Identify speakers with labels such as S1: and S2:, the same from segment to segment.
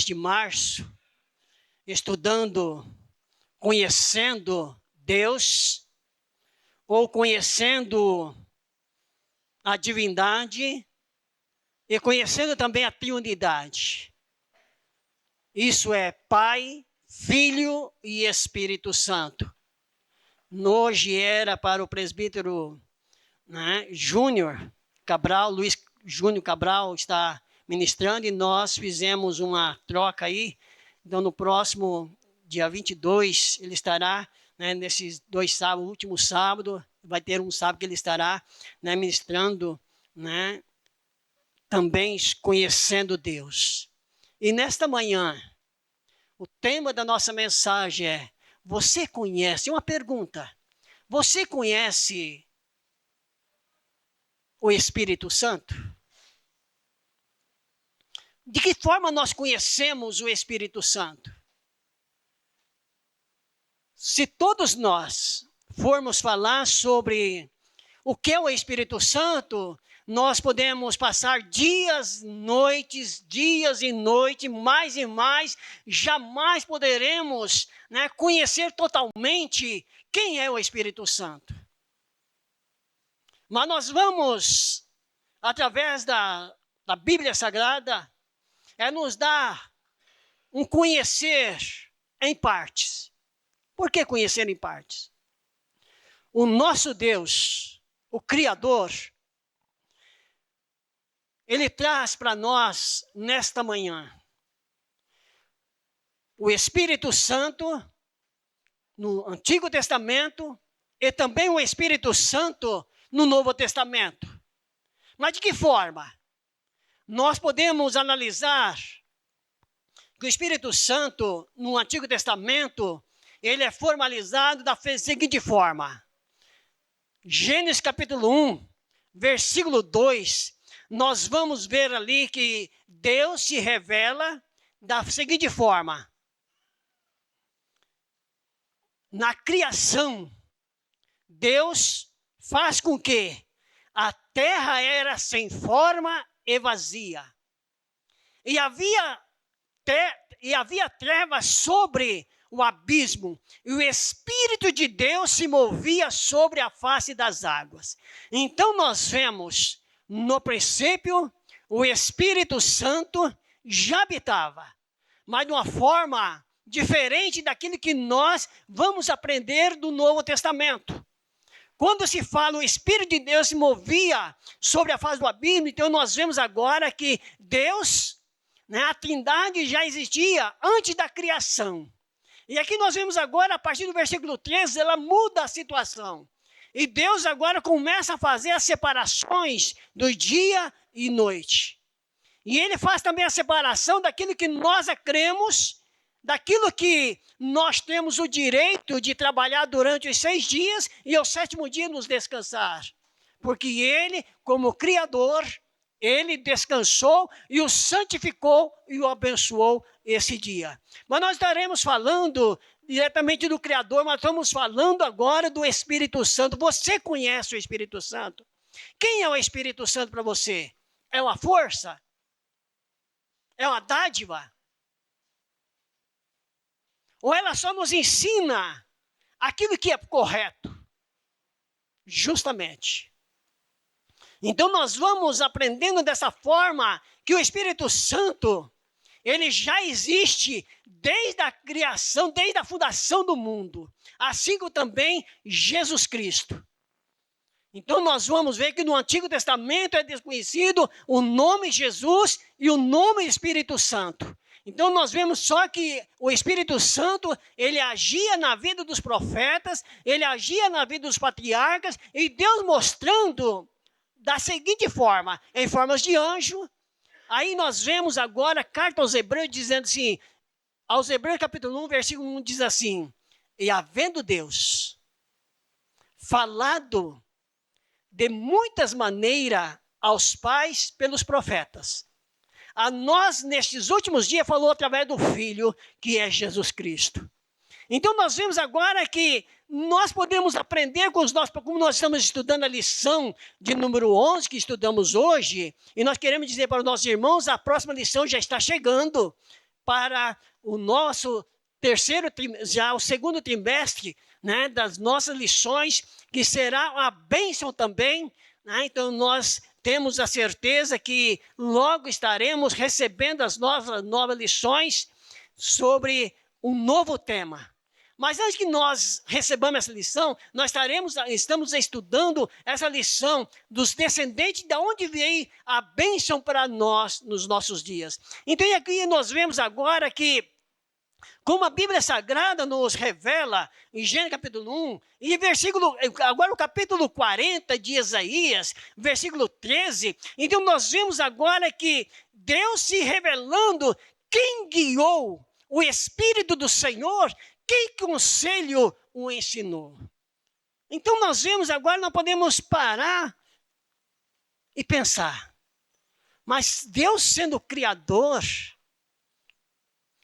S1: de março, estudando, conhecendo Deus, ou conhecendo a divindade, e conhecendo também a triunidade. Isso é Pai, Filho e Espírito Santo. Hoje era para o presbítero Júnior Cabral, Luiz Júnior Cabral está ministrando, e nós fizemos uma troca aí. Então, no próximo dia 22, ele estará, nesses 2 sábados, último sábado, vai ter um sábado que ele estará ministrando, também conhecendo Deus. E nesta manhã, o tema da nossa mensagem é: você conhece? Uma pergunta. Você conhece o Espírito Santo? De que forma nós conhecemos o Espírito Santo? Se todos nós formos falar sobre o que é o Espírito Santo, nós podemos passar dias e noites, mais e mais, jamais poderemos conhecer totalmente quem é o Espírito Santo. Mas nós vamos, através da Bíblia Sagrada, nos dar um conhecer em partes. Por que conhecer em partes? O nosso Deus, o Criador, Ele traz para nós, nesta manhã, o Espírito Santo no Antigo Testamento e também o Espírito Santo no Novo Testamento. Mas de que forma? Nós podemos analisar que o Espírito Santo no Antigo Testamento, ele é formalizado da seguinte forma. Gênesis capítulo 1, versículo 2, nós vamos ver ali que Deus se revela da seguinte forma. Na criação, Deus faz com que a terra era sem forma e vazia. E havia trevas sobre o abismo, e o Espírito de Deus se movia sobre a face das águas. Então nós vemos, no princípio, o Espírito Santo já habitava, mas de uma forma diferente daquilo que nós vamos aprender do Novo Testamento. Quando se fala o Espírito de Deus se movia sobre a face do abismo, então nós vemos agora que Deus, a Trindade já existia antes da criação. E aqui nós vemos agora, a partir do versículo 13, ela muda a situação. E Deus agora começa a fazer as separações do dia e noite. E Ele faz também a separação daquilo que nós cremos, daquilo que nós temos o direito de trabalhar durante os 6 dias e ao 7º dia nos descansar. Porque Ele, como Criador, Ele descansou e o santificou e o abençoou esse dia. Mas nós estaremos falando diretamente do Criador, mas estamos falando agora do Espírito Santo. Você conhece o Espírito Santo? Quem é o Espírito Santo para você? É uma força? É uma dádiva? Ou ela só nos ensina aquilo que é correto? Justamente. Então nós vamos aprendendo dessa forma que o Espírito Santo, ele já existe desde a criação, desde a fundação do mundo. Assim como também Jesus Cristo. Então nós vamos ver que no Antigo Testamento é desconhecido o nome Jesus e o nome Espírito Santo. Então nós vemos só que o Espírito Santo, ele agia na vida dos profetas, ele agia na vida dos patriarcas, e Deus mostrando da seguinte forma, em formas de anjo. Aí nós vemos agora a carta aos Hebreus dizendo assim, aos Hebreus capítulo 1, versículo 1 diz assim: e havendo Deus falado de muitas maneiras aos pais pelos profetas, a nós, nestes últimos dias, falou através do Filho, que é Jesus Cristo. Então, nós vemos agora que nós podemos aprender com os nossos, como nós estamos estudando a lição de número 11, que estudamos hoje, e nós queremos dizer para os nossos irmãos, a próxima lição já está chegando. para o nosso já o segundo trimestre, né, das nossas lições, que será uma bênção também, né? Então nós temos a certeza que logo estaremos recebendo as novas lições sobre um novo tema. Mas antes que nós recebamos essa lição, nós estamos estudando essa lição dos descendentes, de onde veio a bênção para nós nos nossos dias. Então aqui nós vemos agora que, como a Bíblia Sagrada nos revela, em Gênesis capítulo 1, e agora o capítulo 40 de Isaías, versículo 13, então nós vemos agora que Deus se revelando quem guiou o Espírito do Senhor, que conselho o ensinou. Então nós vemos agora, nós podemos parar e pensar, mas Deus sendo Criador,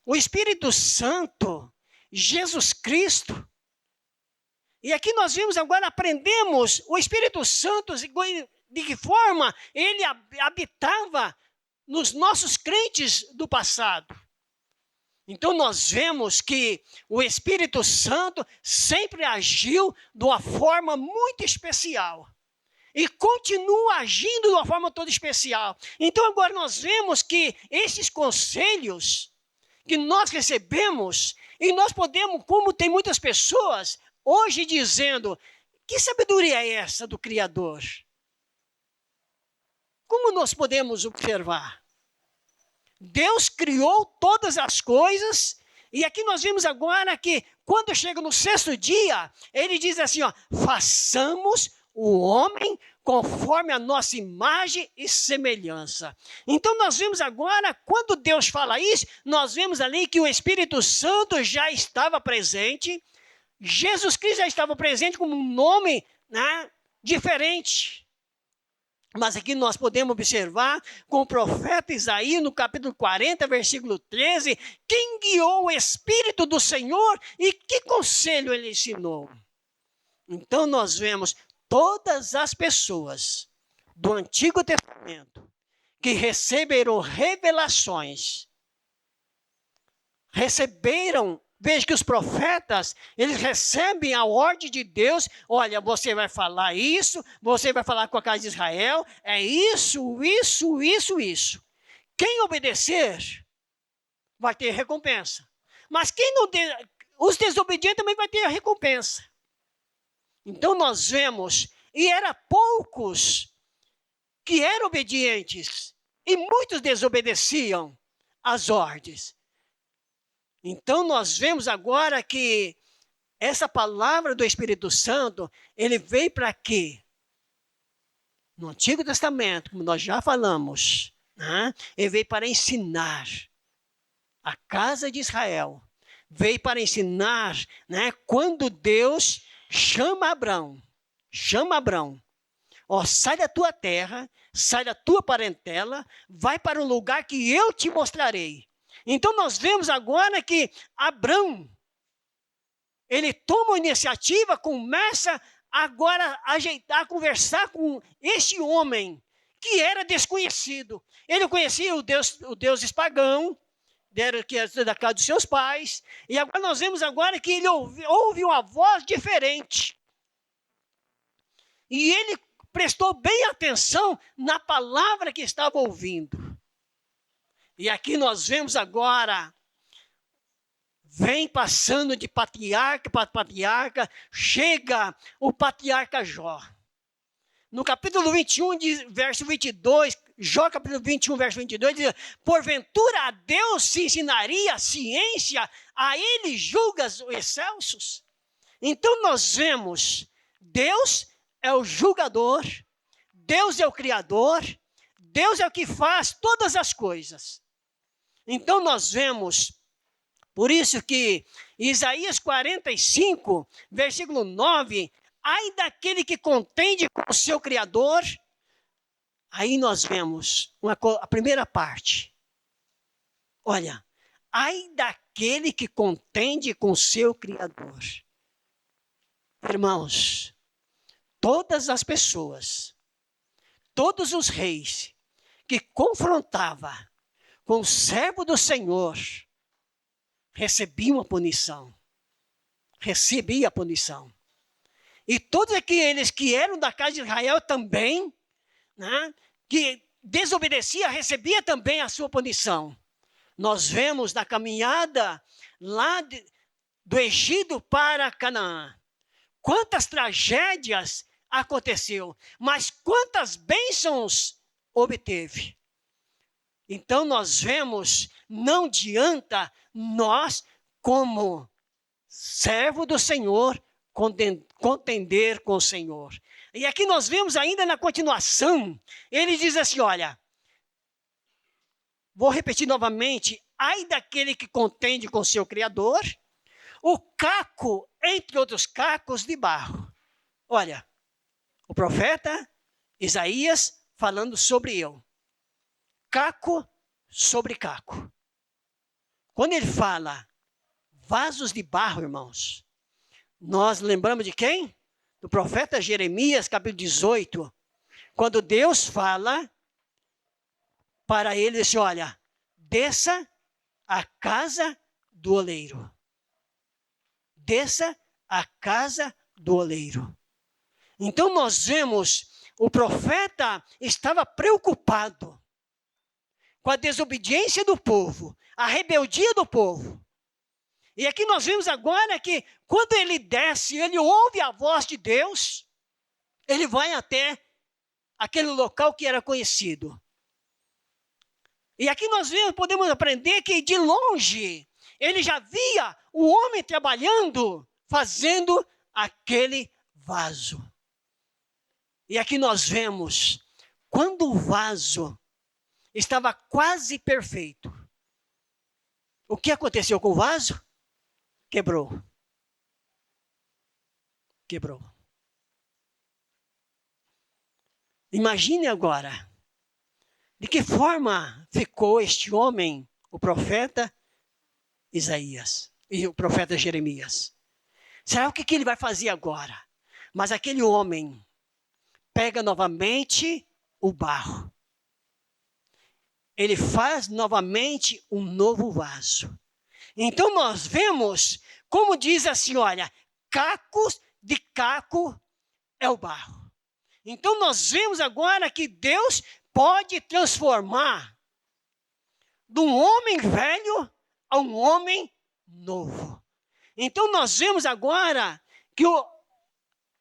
S1: o Espírito Santo, Jesus Cristo, e aqui nós vimos agora, aprendemos o Espírito Santo, de que forma ele habitava nos nossos crentes do passado. Então nós vemos que o Espírito Santo sempre agiu de uma forma muito especial. E continua agindo de uma forma toda especial. Então agora nós vemos que esses conselhos que nós recebemos, e nós podemos, como tem muitas pessoas hoje dizendo, que sabedoria é essa do Criador? Como nós podemos observar? Deus criou todas as coisas, e aqui nós vimos agora que, quando chega no sexto dia, ele diz assim, ó, façamos o homem conforme a nossa imagem e semelhança. Então nós vemos agora, quando Deus fala isso, nós vemos ali que o Espírito Santo já estava presente, Jesus Cristo já estava presente como um nome, né, diferente. Mas aqui nós podemos observar com o profeta Isaías, no capítulo 40, versículo 13, quem guiou o Espírito do Senhor e que conselho ele ensinou. Então nós vemos todas as pessoas do Antigo Testamento que receberam revelações, veja que os profetas, eles recebem a ordem de Deus, olha, você vai falar isso, você vai falar com a casa de Israel, é isso, isso, isso, isso. Quem obedecer, vai ter recompensa. Mas quem não os desobedientes também vai ter a recompensa. Então nós vemos, e eram poucos que eram obedientes, e muitos desobedeciam às ordens. Então nós vemos agora que essa palavra do Espírito Santo, ele veio para quê? No Antigo Testamento, como nós já falamos, né? Ele veio para ensinar a casa de Israel. Veio para ensinar, né? Quando Deus chama Abrão, ó, sai da tua terra, sai da tua parentela, vai para um lugar que eu te mostrarei. Então nós vemos agora que Abrão, ele toma a iniciativa, começa agora a ajeitar, a conversar com este homem que era desconhecido. Ele conhecia o Deus pagão, que era da casa dos seus pais, e agora nós vemos agora que ele ouve uma voz diferente. E ele prestou bem atenção na palavra que estava ouvindo. E aqui nós vemos agora, vem passando de patriarca para patriarca, chega o patriarca Jó. No capítulo 21, verso 22, Jó capítulo 21, verso 22, diz, porventura a Deus se ensinaria a ciência, a ele julgas os excelsos? Então nós vemos, Deus é o julgador, Deus é o criador, Deus é o que faz todas as coisas. Então nós vemos, por isso que Isaías 45, versículo 9, ai daquele que contende com o seu Criador, aí nós vemos a primeira parte. Olha, ai daquele que contende com o seu Criador. Irmãos, todas as pessoas, todos os reis que confrontavam com o servo do Senhor, recebia uma punição. Recebia a punição. E todos aqueles que eram da casa de Israel também, né, que desobedecia, recebia também a sua punição. Nós vemos na caminhada lá do Egito para Canaã. Quantas tragédias aconteceu, mas quantas bênçãos obteve. Então nós vemos, não adianta nós, como servo do Senhor, contender com o Senhor. E aqui nós vemos ainda na continuação, ele diz assim, olha, vou repetir novamente, ai daquele que contende com seu Criador, o caco, entre outros cacos de barro. Olha, o profeta Isaías falando sobre eu. Caco sobre caco. Quando ele fala vasos de barro, irmãos, nós lembramos de quem? Do profeta Jeremias, capítulo 18, quando Deus fala para ele, diz, olha, desça a casa do oleiro. Desça a casa do oleiro. Então nós vemos, o profeta estava preocupado com a desobediência do povo, a rebeldia do povo. E aqui nós vemos agora que quando ele desce, ele ouve a voz de Deus, ele vai até aquele local que era conhecido. E aqui nós vemos, podemos aprender que de longe, ele já via o homem trabalhando, fazendo aquele vaso. E aqui nós vemos, quando o vaso estava quase perfeito, o que aconteceu com o vaso? Quebrou. Quebrou. Imagine agora, de que forma ficou este homem, o profeta Isaías e o profeta Jeremias. Será o que ele vai fazer agora? Mas aquele homem pega novamente o barro. Ele faz novamente um novo vaso. Então nós vemos, como diz assim, olha, cacos de caco é o barro. Então nós vemos agora que Deus pode transformar de um homem velho a um homem novo. Então nós vemos agora que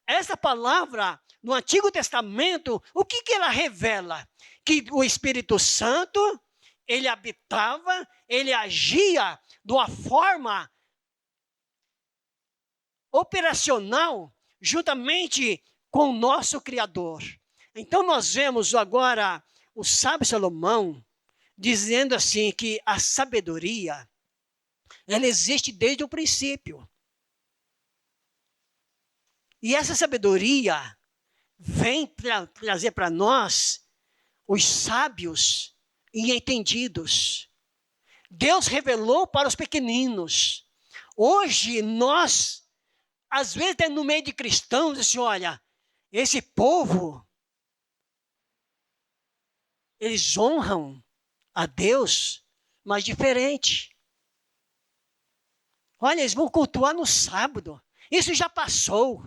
S1: essa palavra no Antigo Testamento, o que ela revela? Que o Espírito Santo, ele habitava, ele agia de uma forma operacional, juntamente com o nosso Criador. Então nós vemos agora o sábio Salomão dizendo assim que a sabedoria, ela existe desde o princípio. E essa sabedoria vem trazer para nós os sábios e entendidos. Deus revelou para os pequeninos. Hoje nós, às vezes até no meio de cristãos, assim, olha, esse povo, eles honram a Deus, mas diferente. Olha, eles vão cultuar no sábado. Isso já passou.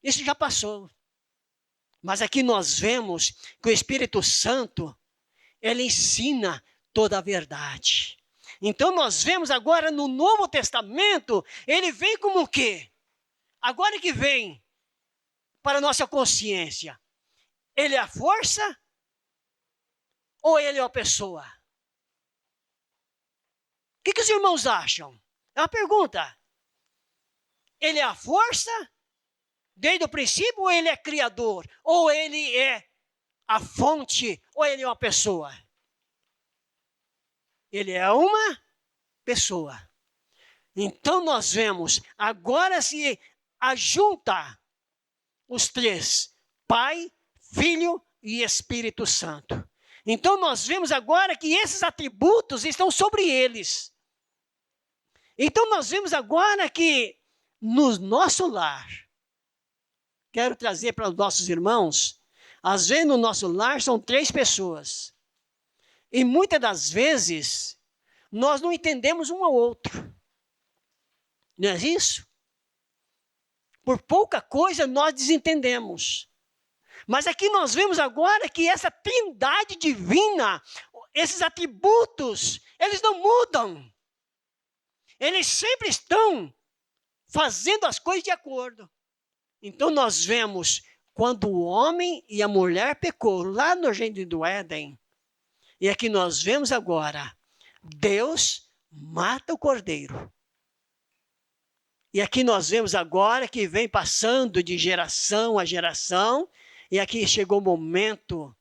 S1: Isso já passou. Mas aqui nós vemos que o Espírito Santo, ele ensina toda a verdade. Então nós vemos agora no Novo Testamento, ele vem como o quê? Agora que vem para a nossa consciência, ele é a força ou ele é uma pessoa? O que os irmãos acham? É uma pergunta. Ele é a força desde o princípio, ou ele é criador? Ou ele é a fonte? Ou ele é uma pessoa? Ele é uma pessoa. Então nós vemos, agora se ajunta os três, Pai, Filho e Espírito Santo. Então nós vemos agora que esses atributos estão sobre eles. Então nós vemos agora que no nosso lar, quero trazer para os nossos irmãos, às vezes no nosso lar são 3 pessoas. E muitas das vezes, nós não entendemos um ao outro. Não é isso? Por pouca coisa nós desentendemos. Mas aqui nós vemos agora que essa trindade divina, esses atributos, eles não mudam. Eles sempre estão fazendo as coisas de acordo. Então nós vemos quando o homem e a mulher pecou lá no jardim do Éden. E aqui nós vemos agora, Deus mata o cordeiro. E aqui nós vemos agora que vem passando de geração a geração. E aqui chegou o momento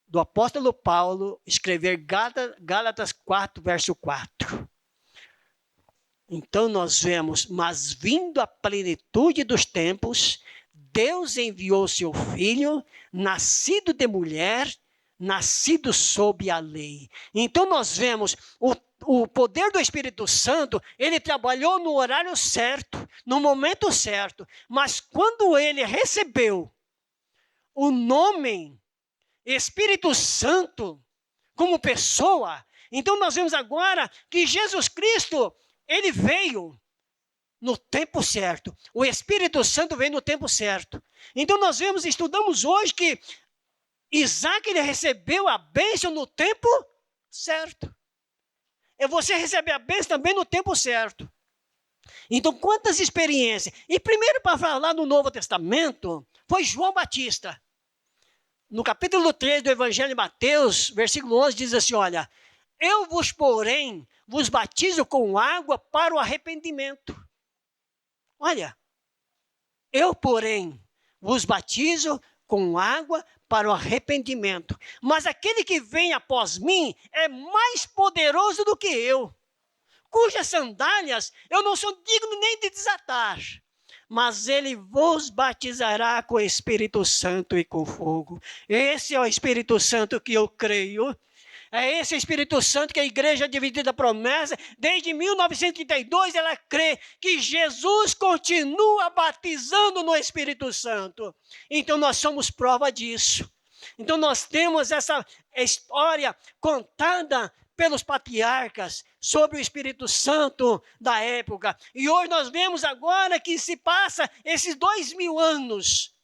S1: do apóstolo Paulo escrever Gálatas 4, verso 4. Então nós vemos, mas vindo a plenitude dos tempos, Deus enviou seu Filho, nascido de mulher, nascido sob a lei. Então nós vemos o poder do Espírito Santo, ele trabalhou no horário certo, no momento certo. Mas quando ele recebeu o nome Espírito Santo como pessoa, então nós vemos agora que Jesus Cristo, ele veio no tempo certo. O Espírito Santo veio no tempo certo. Então nós estudamos hoje que Isaac, ele recebeu a bênção no tempo certo. E você recebe a bênção também no tempo certo. Então, quantas experiências. E primeiro para falar no Novo Testamento, foi João Batista. No capítulo 3 do Evangelho de Mateus, versículo 11, diz assim, olha, eu porém, vos batizo com água para o arrependimento. Olha, eu, porém, vos batizo com água para o arrependimento. Mas aquele que vem após mim é mais poderoso do que eu, cujas sandálias eu não sou digno nem de desatar. Mas ele vos batizará com o Espírito Santo e com fogo. Esse é o Espírito Santo que eu creio. É esse Espírito Santo que a Igreja Dividida Promessa, desde 1932, ela crê que Jesus continua batizando no Espírito Santo. Então nós somos prova disso. Então nós temos essa história contada pelos patriarcas sobre o Espírito Santo da época. E hoje nós vemos agora que se passa esses 2000 anos.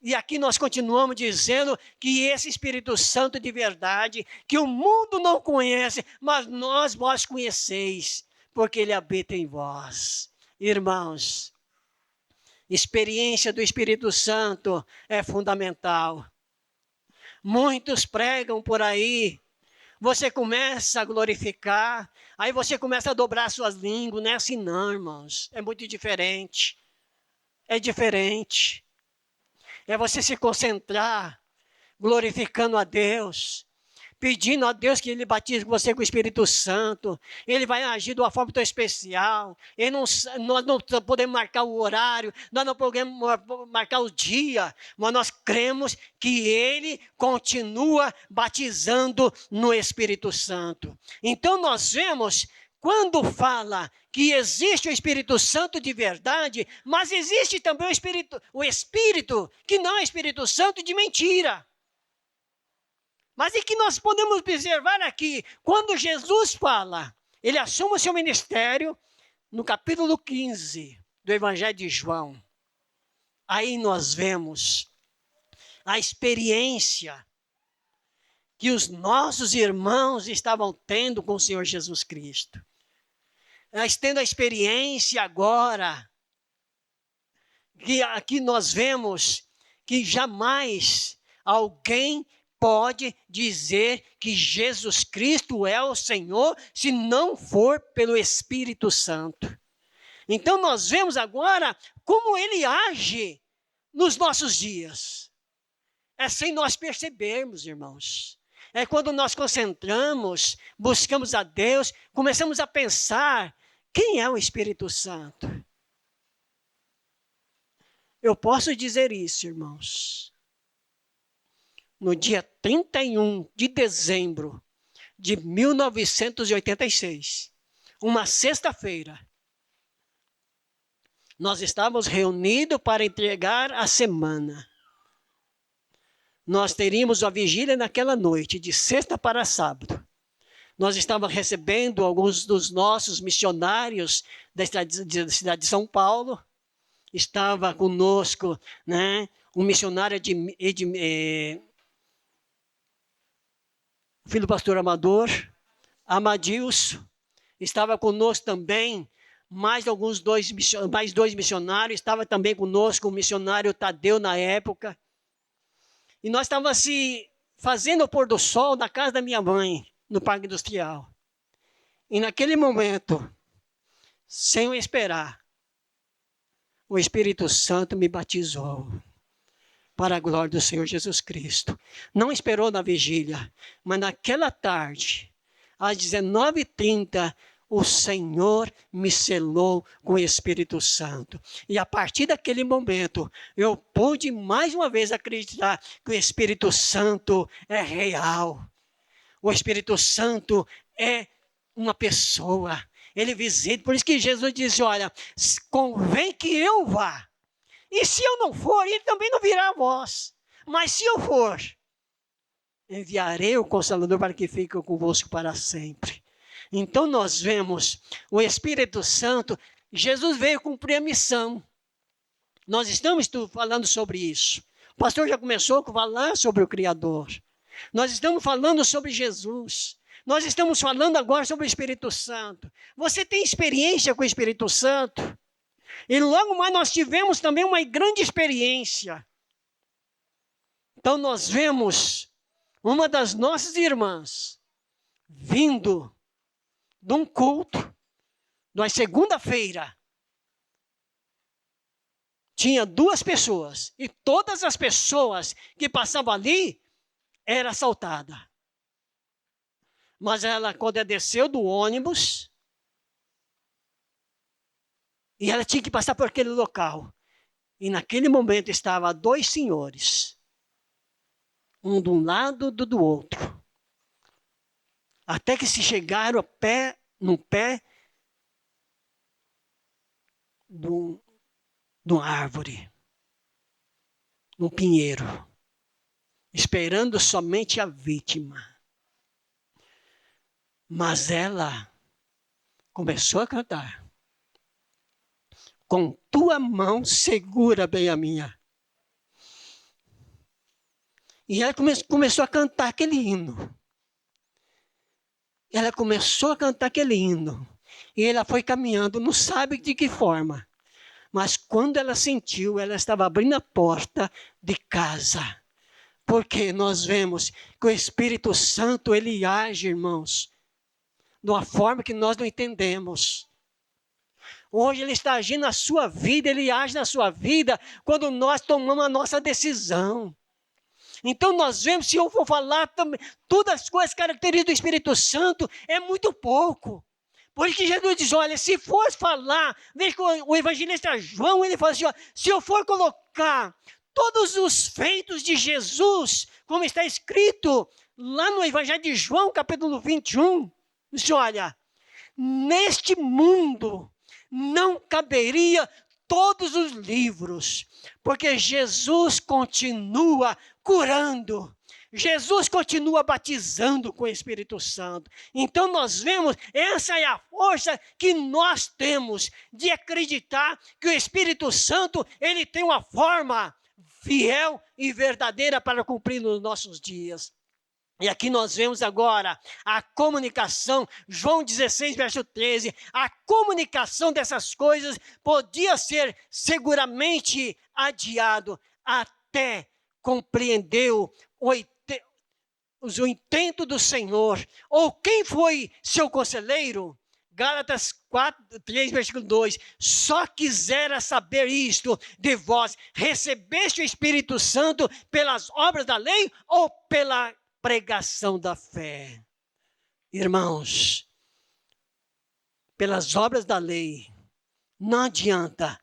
S1: E aqui nós continuamos dizendo que esse Espírito Santo de verdade, que o mundo não conhece, mas vós conheceis, porque ele habita em vós. Irmãos, experiência do Espírito Santo é fundamental. Muitos pregam por aí, você começa a glorificar, aí você começa a dobrar suas línguas, não é assim não, irmãos, é muito diferente. É diferente. É você se concentrar, glorificando a Deus, pedindo a Deus que Ele batize você com o Espírito Santo. Ele vai agir de uma forma tão especial. Nós não podemos marcar o horário, nós não podemos marcar o dia, mas nós cremos que Ele continua batizando no Espírito Santo. Então nós vemos, quando fala que existe o Espírito Santo de verdade, mas existe também o Espírito que não é Espírito Santo de mentira. Mas e que nós podemos observar aqui, quando Jesus fala, ele assume o seu ministério, no capítulo 15 do Evangelho de João. Aí nós vemos a experiência que os nossos irmãos estavam tendo com o Senhor Jesus Cristo. Nós tendo a experiência agora, que aqui nós vemos que jamais alguém pode dizer que Jesus Cristo é o Senhor se não for pelo Espírito Santo. Então nós vemos agora como ele age nos nossos dias. É sem nós percebermos, irmãos. É quando nós concentramos, buscamos a Deus, começamos a pensar, quem é o Espírito Santo? Eu posso dizer isso, irmãos. No dia 31 de dezembro de 1986, uma sexta-feira, nós estávamos reunidos para entregar a semana. Nós teríamos a vigília naquela noite, de sexta para sábado. Nós estávamos recebendo alguns dos nossos missionários da cidade de São Paulo. Estava conosco, né, um missionário filho do pastor Amador, Amadilson. Estava conosco também mais dois missionários. Estava também conosco o missionário Tadeu na época. E nós estávamos assim, fazendo o pôr do sol na casa da minha mãe, no Parque Industrial. E naquele momento, sem eu esperar, o Espírito Santo me batizou para a glória do Senhor Jesus Cristo. Não esperou na vigília, mas naquela tarde, às 19h30, o Senhor me selou com o Espírito Santo. E a partir daquele momento, eu pude mais uma vez acreditar que o Espírito Santo é real. O Espírito Santo é uma pessoa. Ele visita. Por isso que Jesus diz, olha, convém que eu vá. E se eu não for, ele também não virá a vós. Mas se eu for, enviarei o Consolador para que fique convosco para sempre. Então nós vemos o Espírito Santo. Jesus veio cumprir a missão. Nós estamos falando sobre isso. O pastor já começou a falar sobre o Criador. Nós estamos falando sobre Jesus. Nós estamos falando agora sobre o Espírito Santo. Você tem experiência com o Espírito Santo? E logo mais nós tivemos também uma grande experiência. Então nós vemos uma das nossas irmãs vindo de um culto, na segunda-feira. Tinha 2 pessoas, e todas as pessoas que passavam ali eram assaltadas. Mas ela, quando ela desceu do ônibus, e ela tinha que passar por aquele local, e naquele momento estavam 2 senhores, um de um lado e do outro, até que se chegaram no pé de uma árvore, num pinheiro, esperando somente a vítima. Mas ela começou a cantar. Com tua mão segura bem a minha. E ela começou a cantar aquele hino. Ela começou a cantar aquele hino. E ela foi caminhando, não sabe de que forma. Mas quando ela sentiu, ela estava abrindo a porta de casa. Porque nós vemos que o Espírito Santo, ele age, irmãos, de uma forma que nós não entendemos. Hoje ele está agindo na sua vida, ele age na sua vida quando nós tomamos a nossa decisão. Então nós vemos, se eu for falar também, todas as coisas características do Espírito Santo, é muito pouco. Por isso que Jesus diz, olha, se for falar, veja que o evangelista João, ele fala assim, ó, se eu for colocar todos os feitos de Jesus, como está escrito lá no Evangelho de João, capítulo 21, diz, olha, neste mundo não caberia todos os livros, porque Jesus continua curando, Jesus continua batizando com o Espírito Santo. Então nós vemos, essa é a força que nós temos de acreditar que o Espírito Santo, ele tem uma forma fiel e verdadeira para cumprir nos nossos dias. E aqui nós vemos agora a comunicação, João 16, verso 13, a comunicação dessas coisas podia ser seguramente adiado até compreendeu o intento do Senhor. Ou quem foi seu conselheiro? Gálatas 3, versículo 2, só quisera saber isto de vós, recebeste o Espírito Santo pelas obras da lei ou pela pregação da fé? Irmãos, pelas obras da lei, não adianta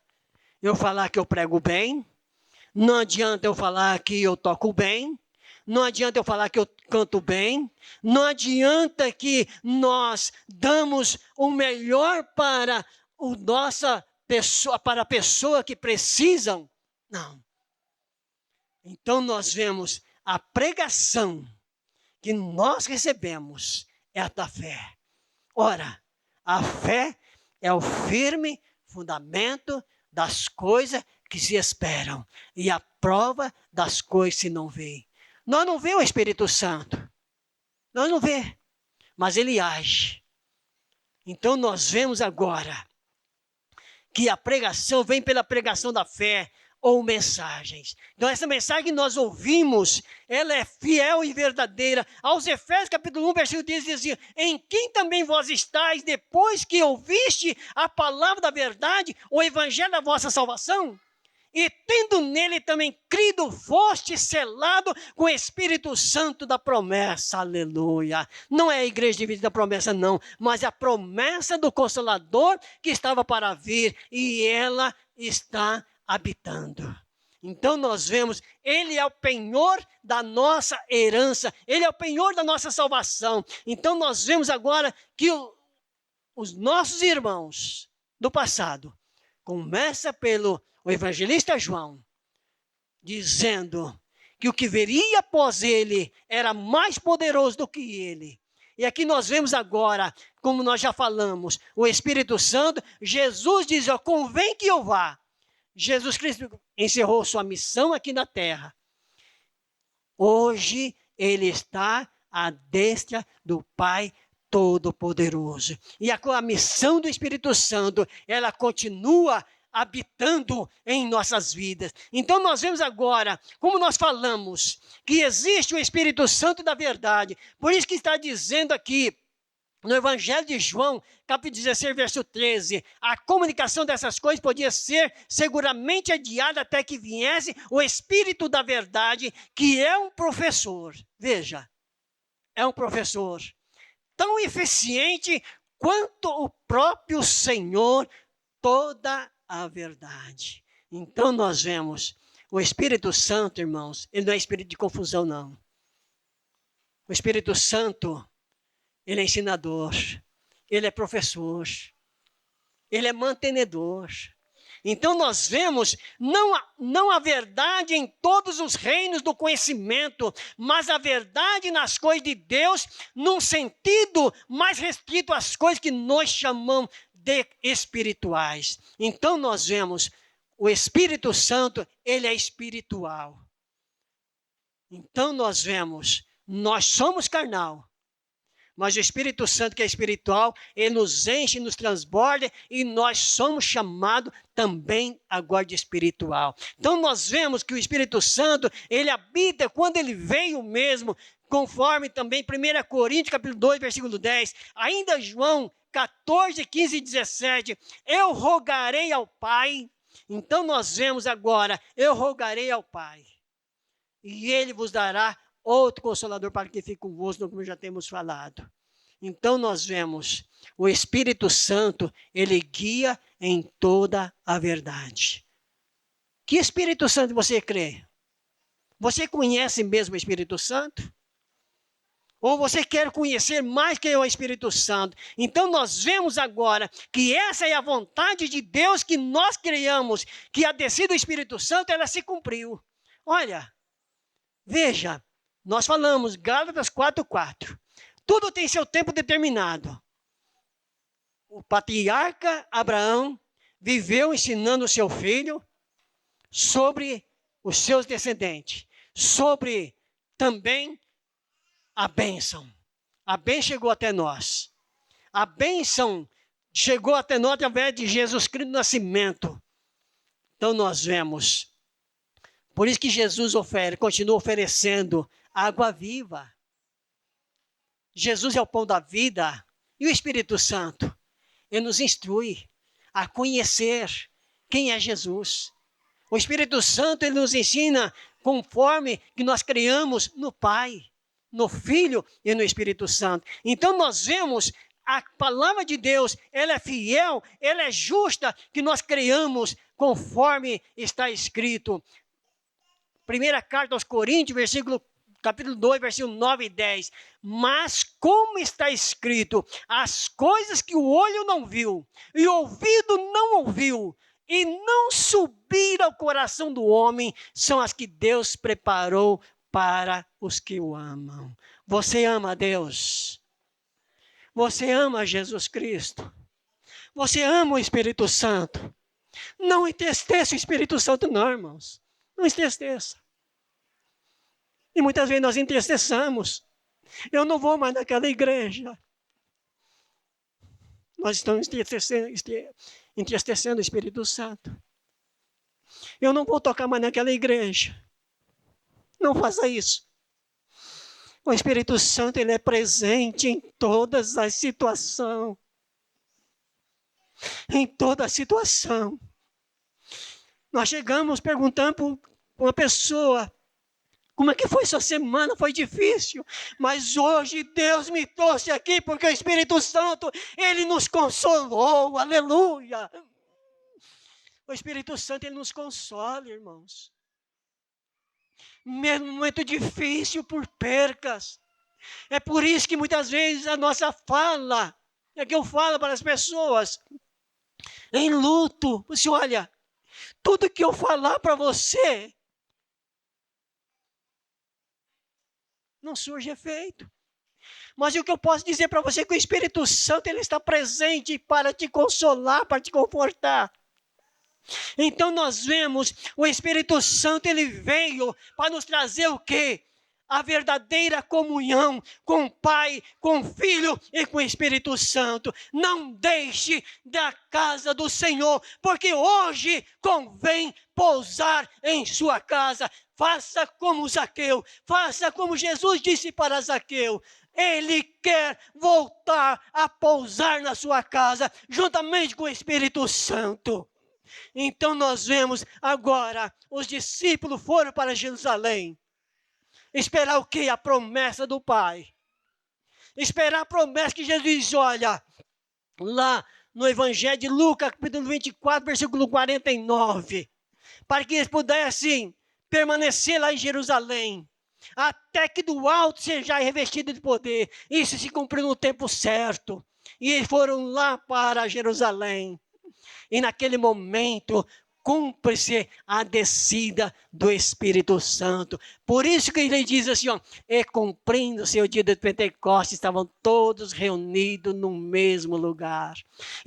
S1: eu falar que eu prego bem, não adianta eu falar que eu toco bem, não adianta eu falar que eu canto bem, não adianta que nós damos o melhor para para a pessoa que precisam. Não. Então nós vemos a pregação que nós recebemos é a tua fé. Ora, a fé é o firme fundamento das coisas que se esperam e a prova das coisas que se não veem. Nós não vemos o Espírito Santo. Nós não vemos, mas ele age. Então nós vemos agora que a pregação vem pela pregação da fé ou mensagens. Então essa mensagem que nós ouvimos, ela é fiel e verdadeira. Aos Efésios capítulo 1, versículo 10 diz assim: em quem também vós estáis depois que ouviste a palavra da verdade, o evangelho da vossa salvação? E tendo nele também crido, foste selado com o Espírito Santo da promessa. Aleluia. Não é a igreja dividida da promessa, não. Mas a promessa do Consolador que estava para vir. E ela está habitando. Então nós vemos, ele é o penhor da nossa herança. Ele é o penhor da nossa salvação. Então nós vemos agora que os nossos irmãos do passado, começa pelo o evangelista João, dizendo que o que viria após ele era mais poderoso do que ele. E aqui nós vemos agora, como nós já falamos, o Espírito Santo. Jesus diz: ó, convém que eu vá. Jesus Cristo encerrou sua missão aqui na terra. Hoje ele está à destra do Pai Todo-Poderoso. E a missão do Espírito Santo, ela continua habitando em nossas vidas. Então nós vemos agora, como nós falamos, que existe o Espírito Santo da verdade. Por isso que está dizendo aqui, no Evangelho de João, capítulo 16, verso 13, a comunicação dessas coisas podia ser seguramente adiada até que viesse o Espírito da verdade, que é um professor. Veja, é um professor tão eficiente quanto o próprio Senhor, toda a verdade. Então nós vemos o Espírito Santo, irmãos, ele não é espírito de confusão, não. O Espírito Santo, ele é ensinador, ele é professor, ele é mantenedor. Então nós vemos não a verdade em todos os reinos do conhecimento, mas a verdade nas coisas de Deus, num sentido mais restrito às coisas que nós chamamos de espirituais. Então nós vemos o Espírito Santo, ele é espiritual. Então nós vemos, nós somos carnal, mas o Espírito Santo, que é espiritual, ele nos enche, nos transborda, e nós somos chamados também agora de espiritual. Então nós vemos que o Espírito Santo, ele habita quando ele veio mesmo, conforme também 1 Coríntios capítulo 2, versículo 10, ainda João 14, 15 e 17, eu rogarei ao Pai. Então nós vemos agora, eu rogarei ao Pai, e ele vos dará outro Consolador para que fique convosco, como já temos falado. Então nós vemos o Espírito Santo, ele guia em toda a verdade. Que Espírito Santo você crê? Você conhece mesmo o Espírito Santo? Ou você quer conhecer mais que o Espírito Santo? Então nós vemos agora que essa é a vontade de Deus, que nós criamos, que a descida do Espírito Santo, ela se cumpriu. Olha, veja, nós falamos, Gálatas 4:4. Tudo tem seu tempo determinado. O patriarca Abraão viveu ensinando o seu filho sobre os seus descendentes, sobre também a bênção. A bênção chegou até nós. A bênção chegou até nós através de Jesus Cristo no nascimento. Então nós vemos. Por isso que Jesus continua oferecendo água viva. Jesus é o pão da vida. E o Espírito Santo, ele nos instrui a conhecer quem é Jesus. O Espírito Santo, ele nos ensina conforme que nós criamos no Pai, no Filho e no Espírito Santo. Então nós vemos a palavra de Deus, ela é fiel, ela é justa, que nós criamos conforme está escrito. Primeira carta aos Coríntios, capítulo 2, versículo 9 e 10. Mas como está escrito, as coisas que o olho não viu, e o ouvido não ouviu, e não subiram ao coração do homem, são as que Deus preparou para os que o amam. Você ama a Deus? Você ama Jesus Cristo? Você ama o Espírito Santo? Não entristeça o Espírito Santo, não, irmãos. Não entristeça. E muitas vezes nós entristeçamos. Eu não vou mais naquela igreja. Nós estamos entristecendo o Espírito Santo. Eu não vou tocar mais naquela igreja. Não faça isso. O Espírito Santo, ele é presente em todas as situações. Em toda a situação. Nós chegamos perguntando para uma pessoa, como é que foi sua semana? Foi difícil, mas hoje Deus me trouxe aqui porque o Espírito Santo, ele nos consolou, aleluia. O Espírito Santo, ele nos consola, irmãos. Mesmo momento difícil por percas. É por isso que muitas vezes a nossa fala, é que eu falo para as pessoas, em luto, você olha, tudo que eu falar para você, não surge efeito. Mas o que eu posso dizer para você é que o Espírito Santo, ele está presente para te consolar, para te confortar. Então nós vemos, o Espírito Santo, ele veio para nos trazer o quê? A verdadeira comunhão com o Pai, com o Filho e com o Espírito Santo. Não deixe da casa do Senhor, porque hoje convém pousar em sua casa. Faça como Zaqueu, faça como Jesus disse para Zaqueu. Ele quer voltar a pousar na sua casa, juntamente com o Espírito Santo. Então nós vemos agora, os discípulos foram para Jerusalém. Esperar o quê? A promessa do Pai. Esperar a promessa que Jesus diz, olha, lá no Evangelho de Lucas, capítulo 24, versículo 49. Para que eles pudessem permanecer lá em Jerusalém. Até que do alto seja revestido de poder. Isso se cumpriu no tempo certo. E eles foram lá para Jerusalém. E naquele momento, cumpre-se a descida do Espírito Santo. Por isso que ele diz assim, ó, e cumprindo-se o dia de Pentecostes, estavam todos reunidos no mesmo lugar.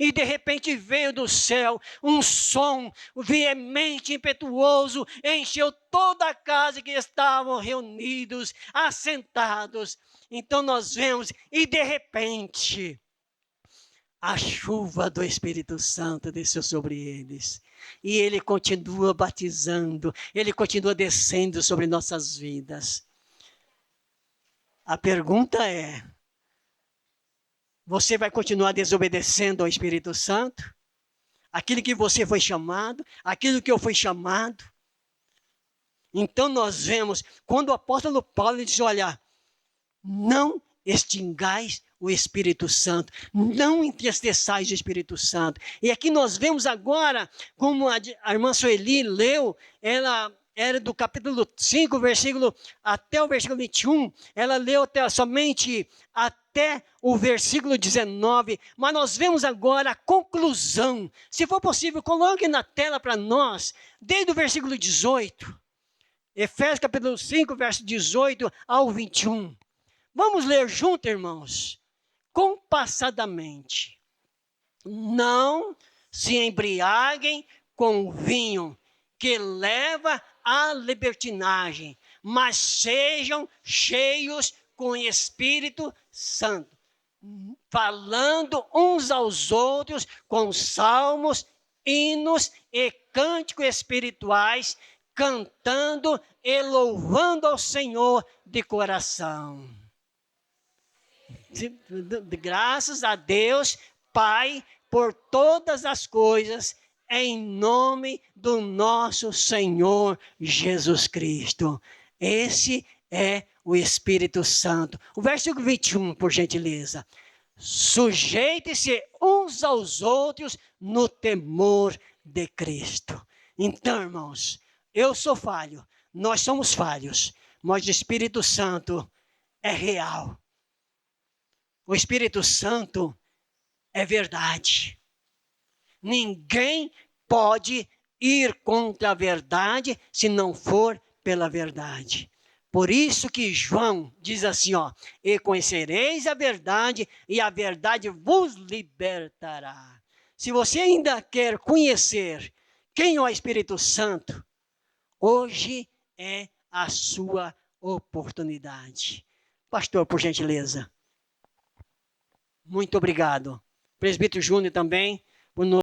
S1: E de repente veio do céu um som veemente, impetuoso, encheu toda a casa que estavam reunidos, assentados. Então nós vemos, e de repente, a chuva do Espírito Santo desceu sobre eles. E ele continua batizando, ele continua descendo sobre nossas vidas. A pergunta é, você vai continuar desobedecendo ao Espírito Santo? Aquilo que você foi chamado, aquilo que eu fui chamado? Então nós vemos, quando o apóstolo Paulo diz, olha, não extingais o Espírito Santo, não entristeçais o Espírito Santo. E aqui nós vemos agora, como a irmã Sueli leu, ela era do capítulo 5, até o versículo 21, ela leu somente até o versículo 19, mas nós vemos agora a conclusão. Se for possível, coloque na tela para nós, desde o versículo 18, Efésios capítulo 5, verso 18 ao 21. Vamos ler junto, irmãos, compassadamente. Não se embriaguem com o vinho, que leva à libertinagem, mas sejam cheios com o Espírito Santo, falando uns aos outros com salmos, hinos e cânticos espirituais, cantando e louvando ao Senhor de coração. Graças a Deus, Pai, por todas as coisas, em nome do nosso Senhor Jesus Cristo. Esse é o Espírito Santo. O versículo 21, por gentileza. Sujeite-se uns aos outros no temor de Cristo. Então, irmãos, eu sou falho, nós somos falhos, mas o Espírito Santo é real. O Espírito Santo é verdade. Ninguém pode ir contra a verdade se não for pela verdade. Por isso que João diz assim, ó, e conhecereis a verdade, e a verdade vos libertará. Se você ainda quer conhecer quem é o Espírito Santo, hoje é a sua oportunidade. Pastor, por gentileza. Muito obrigado. Presbítero Júnior também, por nos